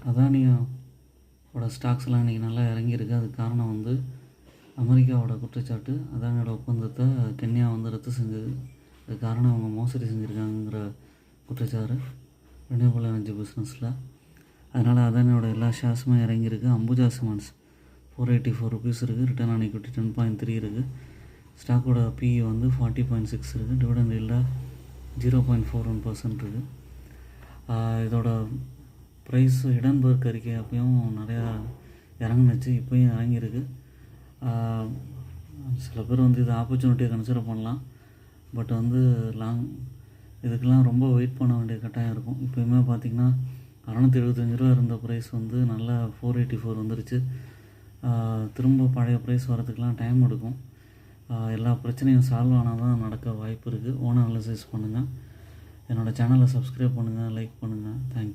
அதானியோட ஸ்டாக்ஸ்லாம் இன்றைக்கி நல்லா இறங்கியிருக்கு. அதுக்கு காரணம் வந்து அமெரிக்காவோட குற்றச்சாட்டு. அதானியோட ஒப்பந்தத்தை கென்யா வந்து ரத்து செஞ்சது. அதுக்கு காரணம் அவங்க மோசடி செஞ்சுருக்காங்கிற குற்றச்சாட்டு ரினியூவபிள் எனர்ஜி பிஸ்னஸில். அதனால் அதானியோட எல்லா ஷேர்ஸுமே இறங்கியிருக்கு. அம்புஜா சிமெண்ட்ஸ் 484 ருபீஸ் இருக்குது. ரிட்டர்ன் ஆன் ஈக்விட்டி 10.3 இருக்குது. ஸ்டாக்கோட பிஇ வந்து 40.6 இருக்குது. டிவிடெண்ட் இல்லை 0.41% இருக்குது. இதோட ப்ரைஸ் இடன்பர்க் அறிக்கை அப்பயும் நிறையா இறங்குனுச்சு, இப்போயும் இறங்கியிருக்கு. சில பேர் வந்து இது ஆப்பர்ச்சுனிட்டியை கன்சிடர் பண்ணலாம். பட் வந்து இதுக்கெல்லாம் ரொம்ப வெயிட் பண்ண வேண்டிய கட்டாயம் இருக்கும். இப்போயுமே பார்த்திங்கன்னா 675 ரூபா இருந்த ப்ரைஸ் வந்து நல்லா 484 வந்துருச்சு. திரும்ப பழைய ப்ரைஸ் வரதுக்கெலாம் டைம் எடுக்கும். எல்லா பிரச்சனையும் சால்வ் ஆனால் தான் நடக்க வாய்ப்பு இருக்குது. ஓன் அனலைசிஸ் பண்ணுங்கள். என்னோடய சேனலை சப்ஸ்கிரைப் பண்ணுங்கள், லைக் பண்ணுங்கள். தேங்க்யூ.